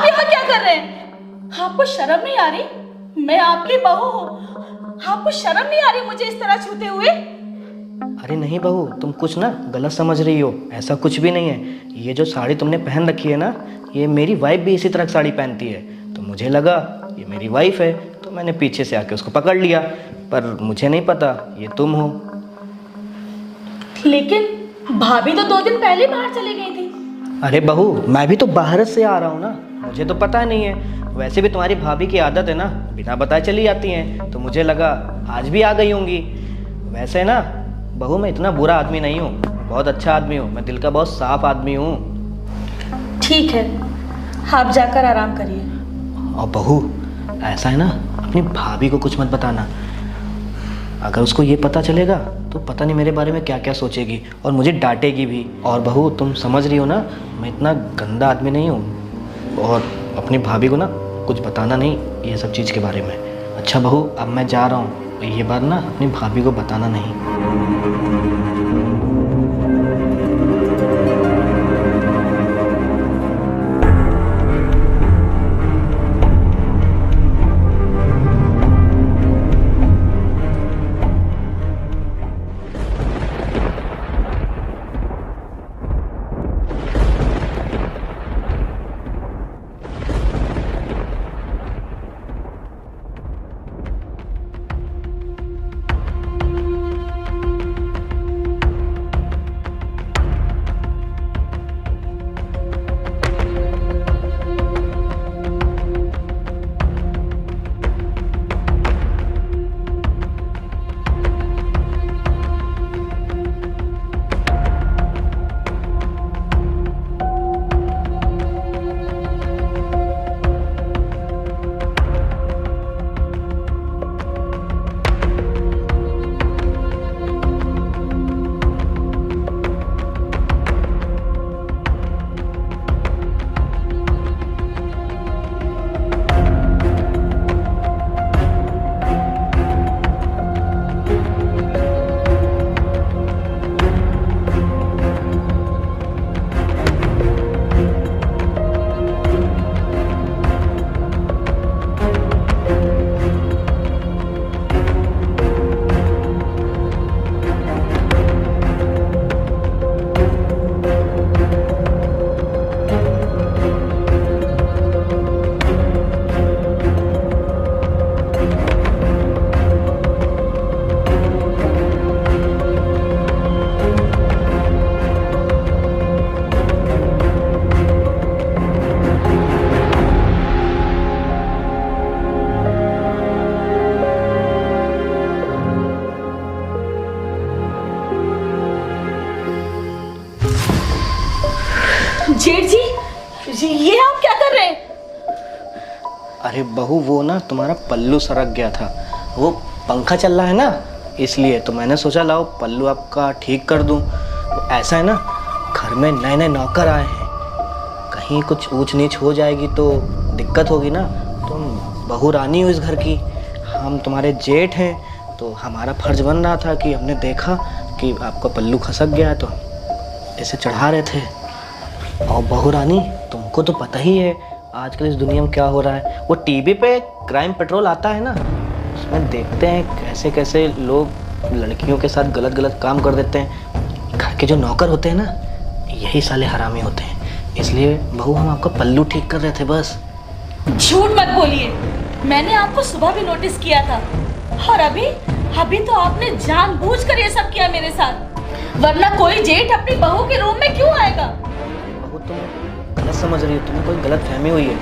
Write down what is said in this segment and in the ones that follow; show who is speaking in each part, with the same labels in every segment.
Speaker 1: यहाँ क्या कर रहे हैं? आपको शर्म नहीं आ रही? मैं आपकी बहू हूँ, आपको शर्म नहीं आ रही मुझे इस तरह छूते हुए?
Speaker 2: अरे नहीं बहू, तुम कुछ ना गलत समझ रही हो, ऐसा कुछ भी नहीं है। ये जो साड़ी तुमने पहन रखी है ना, ये मेरी वाइफ भी इसी तरह साड़ी पहनती है, तो मुझे लगा ये मेरी वाइफ है, तो मैंने पीछे से आके उसको पकड़ लिया, पर मुझे नहीं पता ये तुम हो।
Speaker 1: लेकिन भाभी तो 2 दिन पहले बाहर चली गई थी।
Speaker 2: अरे बहू, मैं भी तो बाहर से आ रहा हूँ ना, मुझे तो पता नहीं है। वैसे भी तुम्हारी भाभी की आदत है ना, बिना बताए चली जाती हैं, तो मुझे लगा आज भी आ गई होंगी। वैसे ना बहू, मैं इतना बुरा आदमी नहीं हूँ, बहुत अच्छा आदमी हूँ, मैं दिल का बहुत साफ आदमी हूँ।
Speaker 1: ठीक है, आप जाकर आराम करिए।
Speaker 2: और बहू, ऐसा है ना, अपनी भाभी को कुछ मत बताना। अगर उसको ये पता चलेगा तो पता नहीं मेरे बारे में क्या क्या सोचेगी और मुझे डांटेगी भी। और बहू, तुम समझ रही हो ना, मैं इतना गंदा आदमी नहीं हूँ। और अपनी भाभी को ना कुछ बताना नहीं ये सब चीज़ के बारे में। अच्छा बहू, अब मैं जा रहा हूँ, ये बात ना अपनी भाभी को बताना नहीं।
Speaker 1: जेठ जी, ये आप क्या कर रहे हैं?
Speaker 2: अरे बहू, वो ना तुम्हारा पल्लू सरक गया था, वो पंखा चल रहा है ना, इसलिए तो मैंने सोचा लाओ पल्लू आपका ठीक कर दूं। तो ऐसा है ना, घर में नए नए नौकर आए हैं, कहीं कुछ ऊंच नीच हो जाएगी तो दिक्कत होगी ना। तुम बहू रानी हो इस घर की, हम तुम्हारे जेठ हैं, तो हमारा फर्ज बन रहा था कि हमने देखा कि आपका पल्लू खसक गया है तो इसे चढ़ा रहे थे। और बहू रानी, तुमको तो पता ही है आजकल इस दुनिया में क्या हो रहा है। वो टीवी पे क्राइम पेट्रोल आता है ना, उसमें देखते हैं कैसे कैसे लोग लड़कियों के साथ गलत गलत काम कर देते हैं। घर के जो नौकर होते हैं ना, यही साले हरामी होते हैं। इसलिए बहू, हम आपका पल्लू ठीक कर रहे थे बस।
Speaker 1: झूठ मत बोलिए, मैंने आपको सुबह भी नोटिस किया था, और अभी तो आपने जानबूझकर ये सब किया मेरे साथ, वरना कोई जेठ अपनी बहू के रूम में क्यों आएगा?
Speaker 2: बहू, तुम गलत समझ रही हो, तुम्हें कोई गलत फहमी हुई है।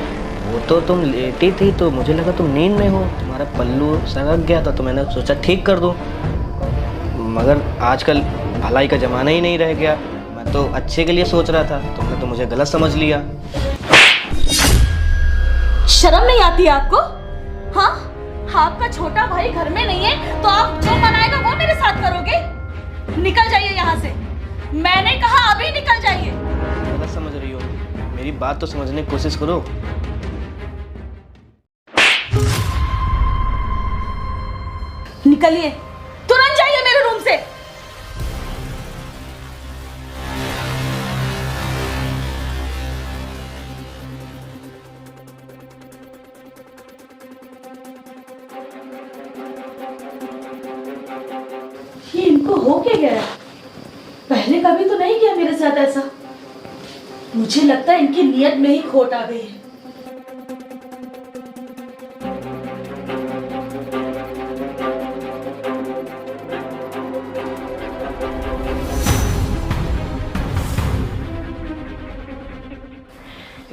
Speaker 2: वो तो तुम लेटी थी तो मुझे लगा तुम नींद में हो, तुम्हारा पल्लू सरक गया था तो मैंने सोचा ठीक कर दूं। मगर आजकल भलाई का ज़माना ही नहीं रह गया, मैं तो अच्छे के लिए सोच रहा था, तुमने तो मुझे गलत समझ लिया।
Speaker 1: शर्म नहीं आती आपको? हाँ, आपका छोटा भाई घर में नहीं है तो आप जो मनाएगा वो मेरे साथ करोगे? निकल जाइए यहाँ से, मैंने कहा अभी निकल जाइए।
Speaker 2: गलत समझ रही हो, मेरी बात तो समझने की कोशिश करो।
Speaker 1: निकलिए, तुरंत जाइए मेरे रूम से। ये इनको हो क्या गया? पहले कभी तो नहीं किया मेरे साथ ऐसा। मुझे लगता है इनकी नियत में ही खोट आ गई है।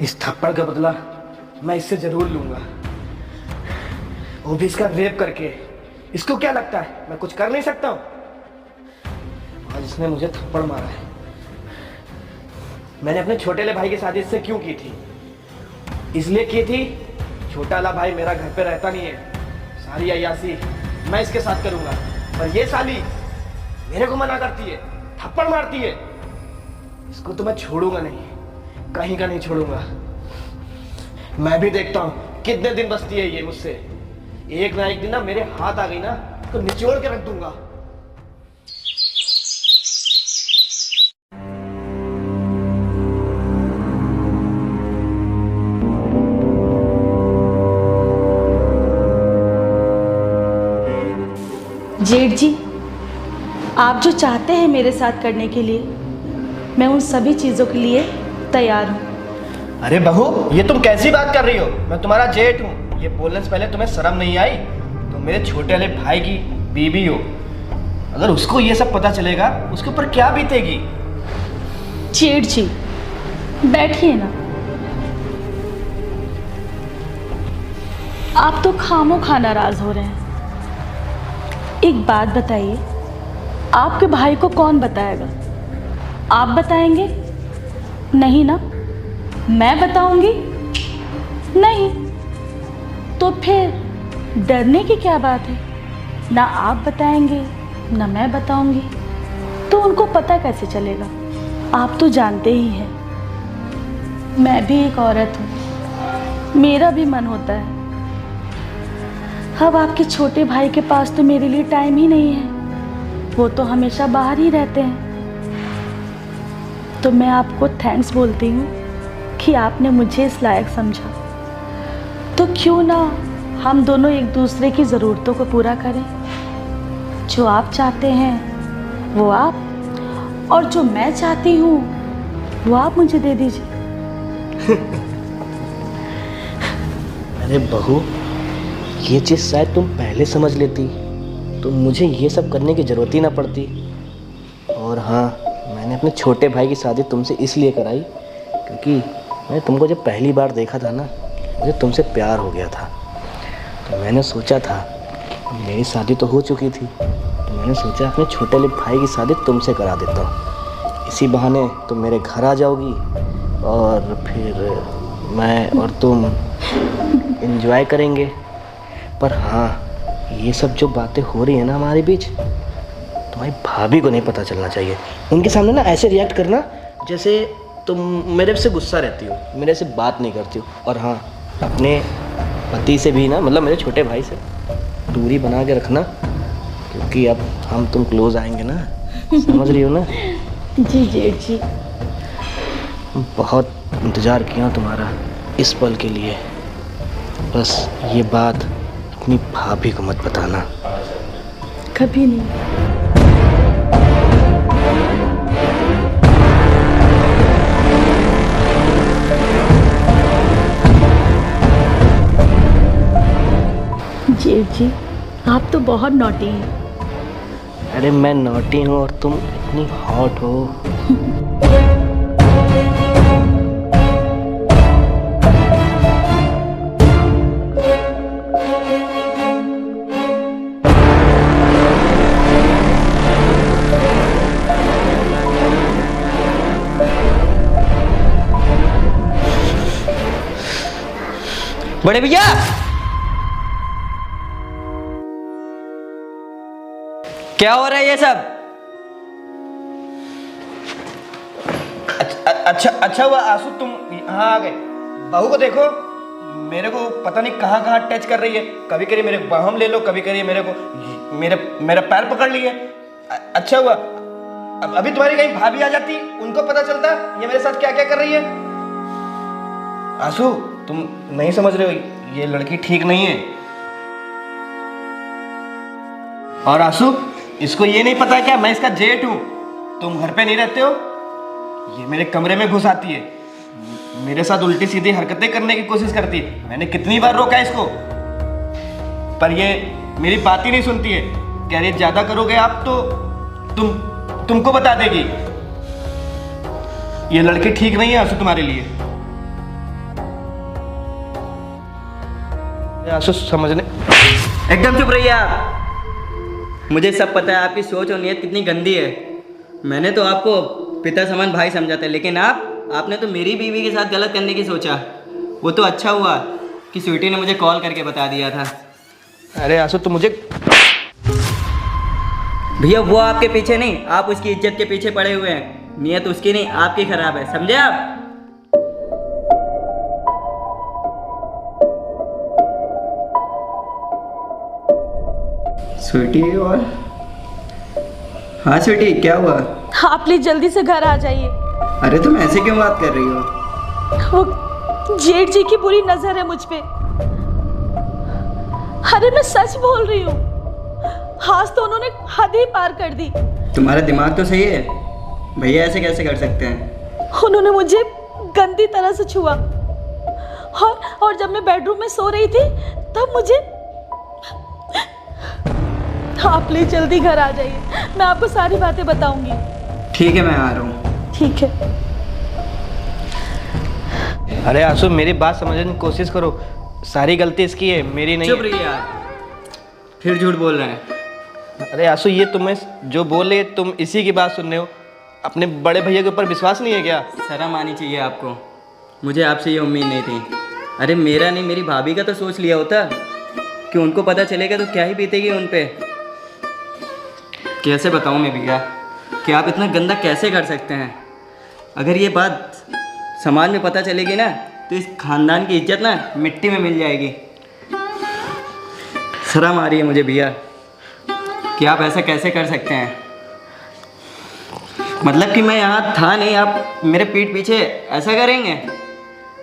Speaker 2: इस थप्पड़ का बदला मैं इससे जरूर लूंगा, वो भी इसका रेप करके। इसको क्या लगता है मैं कुछ कर नहीं सकता हूं? आज इसने मुझे थप्पड़ मारा है। मैंने अपने छोटे वाले भाई की शादी इससे क्यों की थी? इसलिए की थी, छोटा वाला भाई मेरा घर पे रहता नहीं है, सारी अय्यासी मैं इसके साथ करूंगा। पर ये साली मेरे को मना करती है, थप्पड़ मारती है। इसको तो मैं छोड़ूंगा नहीं, कहीं का नहीं छोड़ूंगा। मैं भी देखता हूं कितने दिन बचती है ये मुझसे। एक ना एक दिन ना मेरे हाथ आ गई ना तो निचोड़ के रख दूंगा।
Speaker 1: जेठ जी, आप जो चाहते हैं मेरे साथ करने के लिए, मैं उन सभी चीज़ों के लिए तैयार हूँ।
Speaker 2: अरे बहू, ये तुम कैसी बात कर रही हो? मैं तुम्हारा जेठ हूँ। ये बोलने से पहले तुम्हें शर्म नहीं आई? तुम मेरे छोटे वाले भाई की बीवी हो। अगर उसको ये सब पता चलेगा उसके ऊपर क्या बीतेगी?
Speaker 1: जेठ जी, बैठिए ना। आप तो खामोखा नाराज हो रहे हैं। एक बात बताइए, आपके भाई को कौन बताएगा? आप बताएंगे? नहीं ना? मैं बताऊंगी? नहीं। तो फिर डरने की क्या बात है? ना आप बताएंगे ना मैं बताऊंगी, तो उनको पता कैसे चलेगा? आप तो जानते ही हैं, मैं भी एक औरत हूँ, मेरा भी मन होता है। अब आपके छोटे भाई के पास तो मेरे लिए टाइम ही नहीं है, वो तो हमेशा बाहर ही रहते हैं। तो मैं आपको थैंक्स बोलती हूँ कि आपने मुझे इस लायक समझा। तो क्यों ना हम दोनों एक दूसरे की ज़रूरतों को पूरा करें। जो आप चाहते हैं वो आप, और जो मैं चाहती हूँ वो आप मुझे दे दीजिए।
Speaker 2: अरे बहू, ये चीज़ शायद तुम पहले समझ लेती तो मुझे ये सब करने की ज़रूरत ही ना पड़ती। और हाँ, मैंने अपने छोटे भाई की शादी तुमसे इसलिए कराई क्योंकि मैंने तुमको जब पहली बार देखा था ना, मुझे तुमसे प्यार हो गया था। तो मैंने सोचा था, मेरी शादी तो हो चुकी थी, तो मैंने सोचा अपने छोटे वाले भाई की शादी तुमसे करा देता हूँ। इसी बहाने तुम मेरे घर आ जाओगी और फिर मैं और तुम एंजॉय करेंगे। पर हाँ, ये सब जो बातें हो रही है ना हमारे बीच, तुम्हारी भाभी को नहीं पता चलना चाहिए। उनके सामने ना ऐसे रिएक्ट करना जैसे तुम मेरे से गुस्सा रहती हो, मेरे से बात नहीं करती हो। और हाँ, अपने पति से भी ना, मतलब मेरे छोटे भाई से दूरी बना के रखना, क्योंकि अब हम तुम क्लोज आएंगे ना। समझ रही हो ना?
Speaker 1: जी जेठ जी।
Speaker 2: बहुत इंतज़ार किया तुम्हारा इस पल के लिए। बस ये बात अपनी भाभी को मत बताना।
Speaker 1: कभी नहीं। जेठ जी, आप तो बहुत नॉटी हैं।
Speaker 2: अरे मैं नॉटी हूँ और तुम इतनी हॉट हो।
Speaker 3: बड़े भैया, क्या हो रहा है ये सब?
Speaker 2: अच्छा हुआ आंसू तुम यहाँ आ गए। बहू को देखो, मेरे को पता नहीं कहाँ कहाँ टच कर रही है। कभी कभी मेरे बाहों ले लो, कभी कभी मेरे को मेरा पैर पकड़ लिए। अच्छा हुआ अभी तुम्हारी कहीं भाभी आ जाती, उनको पता चलता ये मेरे साथ क्या क्या कर रही है। आंसू, तुम नहीं समझ रहे हो, ये लड़की ठीक नहीं है। और आंसू, इसको ये नहीं पता क्या मैं इसका जेठ हूँ? तुम घर पे नहीं रहते हो, ये मेरे कमरे में घुस आती है, मेरे साथ उल्टी सीधी हरकतें करने की कोशिश करती है। मैंने कितनी बार रोका इसको, पर ये मेरी बात ही नहीं सुनती है। कह रही ज्यादा करोगे आप तो तुमको बता देगी। ये लड़की ठीक नहीं है आंसू तुम्हारे लिए। आंसू समझने
Speaker 3: एकदम चुप रहिए आप। मुझे सब पता है आपकी सोच और नीयत कितनी गंदी है। मैंने तो आपको पिता समान भाई समझा था, लेकिन आपने तो मेरी बीवी के साथ गलत करने की सोचा। वो तो अच्छा हुआ कि स्वीटी ने मुझे कॉल करके बता दिया था।
Speaker 2: अरे आंसू तुम मुझे
Speaker 3: भैया वो आपके पीछे नहीं, आप उसकी इज्जत के पीछे पड़े हुए हैं। नीयत उसकी नहीं आपकी खराब है, समझे आप? स्वीटी और हाँ स्वीटी क्या हुआ?
Speaker 1: आप प्लीज जल्दी से घर आ जाइए।
Speaker 3: अरे तुम ऐसे क्यों बात कर रही हो?
Speaker 1: वो जेठ जी की बुरी नजर है मुझ पे। अरे मैं सच बोल रही हूँ, आज तो उन्होंने हद ही पार कर दी।
Speaker 3: तुम्हारा दिमाग तो सही है, भैया ऐसे कैसे कर सकते हैं?
Speaker 1: उन्होंने मुझे गंदी तरह से छुआ और जब मैं बेडरूम में सो रही थी तब मुझे। आप प्लीज जल्दी घर आ जाइए, मैं आपको सारी बातें बताऊंगी।
Speaker 3: ठीक है मैं आ रहा हूँ।
Speaker 1: ठीक है।
Speaker 2: अरे आंसू मेरी बात समझने की कोशिश करो, सारी गलती इसकी है, मेरी नहीं।
Speaker 3: चुप रहिए यार, फिर झूठ बोल रहे हैं।
Speaker 2: अरे आंसू ये तुम्हें जो बोले तुम इसी की बात सुन रहे हो। अपने बड़े भैया के ऊपर विश्वास नहीं है क्या?
Speaker 3: शर्म आनी चाहिए आपको, मुझे आपसे ये उम्मीद नहीं थी। अरे मेरा नहीं, मेरी भाभी का तो सोच लिया होता कि उनको पता चलेगा तो क्या ही बीतेगी उन पे। कैसे बताऊँ मैं भैया कि आप इतना गंदा कैसे कर सकते हैं? अगर ये बात समाज में पता चलेगी ना तो इस खानदान की इज्जत ना मिट्टी में मिल जाएगी। शर्म आ रही है मुझे भैया कि आप ऐसा कैसे कर सकते हैं। मतलब कि मैं यहाँ था नहीं, आप मेरे पीठ पीछे ऐसा करेंगे?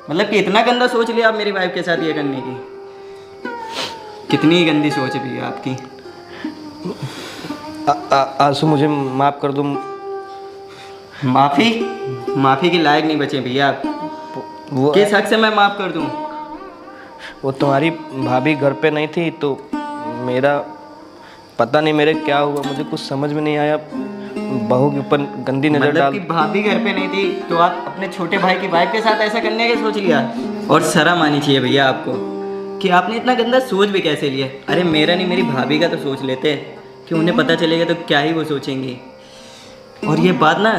Speaker 3: मतलब कि इतना गंदा सोच लिया आप मेरी वाइफ के साथ ये करने की? कितनी गंदी सोच है भैया आपकी।
Speaker 2: आंसू मुझे माफ़ कर दो।
Speaker 3: माफ़ी के लायक नहीं बचे भैया आप।
Speaker 2: वो
Speaker 3: किस हक से मैं माफ़ कर दूँ?
Speaker 2: वो तुम्हारी भाभी घर पे नहीं थी तो मेरा पता नहीं मेरे क्या हुआ, मुझे कुछ समझ में नहीं आया। बहू के ऊपर गंदी नज़र
Speaker 3: मतलब
Speaker 2: डाल।
Speaker 3: कि भाभी घर पे नहीं थी तो आप अपने छोटे भाई की वाइफ के साथ ऐसा करने का सोच लिया? और शर्म आनी चाहिए भैया आपको कि आपने इतना गंदा सोच भी कैसे लिया। अरे मेरा नहीं, मेरी भाभी का तो सोच लेते कि उन्हें पता चलेगा तो क्या ही वो सोचेंगी। और ये बात ना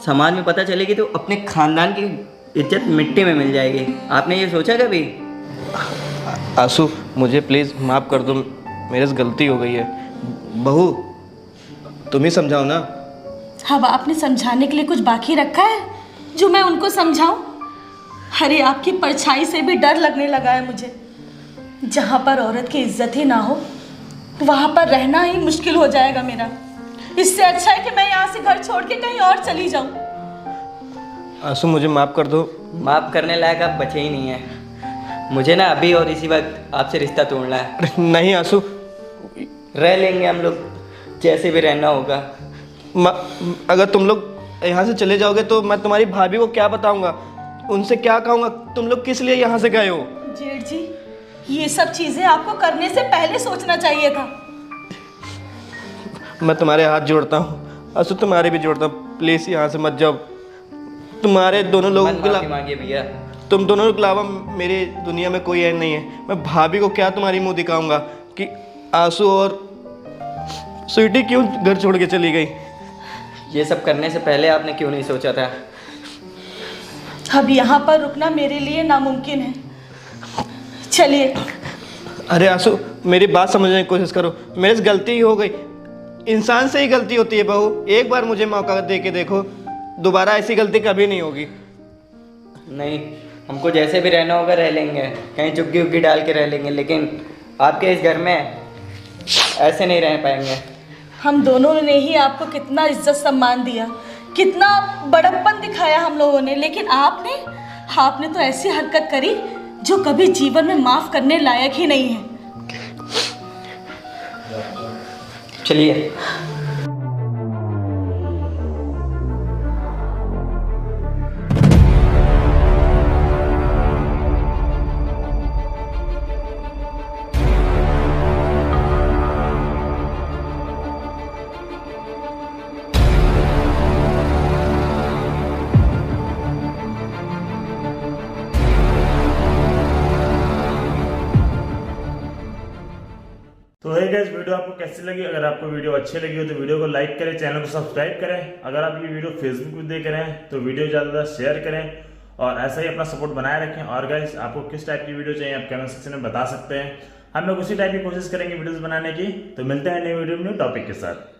Speaker 3: समाज में पता चलेगी तो अपने खानदान की इज्जत मिट्टी में मिल जाएगी। आपने ये सोचा कभी?
Speaker 2: आंसू मुझे प्लीज़ माफ़ कर दो, मेरे से गलती हो गई है। बहू तुम ही समझाओ ना।
Speaker 1: अब आपने समझाने के लिए कुछ बाकी रखा है जो मैं उनको समझाऊं? अरे आपकी परछाई से भी डर लगने लगा है मुझे। जहाँ पर औरत की इज्जत ही ना हो वहाँ पर रहना ही मुश्किल हो जाएगा मेरा। इससे अच्छा है कि मैं यहाँ से घर छोड़ के कहीं और चली जाऊँ।
Speaker 2: आंसू मुझे माफ़ कर दो।
Speaker 3: माफ़ करने लायक आप बचे ही नहीं हैं। मुझे ना अभी और इसी वक्त आपसे रिश्ता तोड़ना है।
Speaker 2: अरे नहीं आंसू,
Speaker 3: रह लेंगे हम लोग, जैसे भी रहना होगा।
Speaker 2: अगर तुम लोग यहाँ से चले जाओगे तो मैं तुम्हारी भाभी को क्या बताऊंगा, उनसे क्या कहूँगा? तुम लोग किस लिए यहाँ से गए हो?
Speaker 1: जेठ जी, ये सब चीजें आपको करने से पहले सोचना चाहिए था।
Speaker 2: मैं तुम्हारे हाथ जोड़ता हूँ आंसू, तुम्हारे भी जोड़ता हूँ, प्लीज़ यहाँ से मत जाओ। तुम्हारे दोनों लोगों के
Speaker 3: माफी मांगिए भैया।
Speaker 2: तुम दोनों के अलावा मेरी दुनिया में कोई है नहीं है। मैं भाभी को क्या तुम्हारी मुंह दिखाऊंगा कि आंसू और स्वीटी क्यों घर छोड़ के चली गई?
Speaker 3: ये सब करने से पहले आपने क्यों नहीं सोचा था?
Speaker 1: अब यहाँ पर रुकना मेरे लिए नामुमकिन है। चलिए।
Speaker 2: अरे आंसू मेरी बात समझने की कोशिश करो, मेरे से गलती ही हो गई। इंसान से ही गलती होती है बहू, एक बार मुझे मौका दे के देखो, दोबारा ऐसी गलती कभी नहीं होगी।
Speaker 3: नहीं, हमको जैसे भी रहना होगा रह लेंगे, कहीं झुग्गी उग्गी डाल के रह लेंगे, लेकिन आपके इस घर में ऐसे नहीं रह पाएंगे।
Speaker 1: हम दोनों ने ही आपको कितना इज्जत सम्मान दिया, कितना बड़प्पन दिखाया हम लोगों ने, लेकिन आपने तो ऐसी हरकत करी जो कभी जीवन में माफ़ करने लायक ही नहीं है।
Speaker 3: चलिए।
Speaker 4: तो है गाइस, वीडियो आपको कैसी लगी? अगर आपको वीडियो अच्छी लगी हो तो वीडियो को लाइक करें, चैनल को सब्सक्राइब करें। अगर आप ये वीडियो फेसबुक पे देख रहे हैं तो वीडियो ज़्यादा शेयर करें और ऐसा ही अपना सपोर्ट बनाए रखें। और गाइस, आपको किस टाइप की वीडियो चाहिए आप कमेंट सेक्शन में बता सकते हैं। हम लोग उसी टाइप की कोशिश करेंगे वीडियोस बनाने की। तो मिलते हैं नई वीडियो में न्यू टॉपिक के साथ।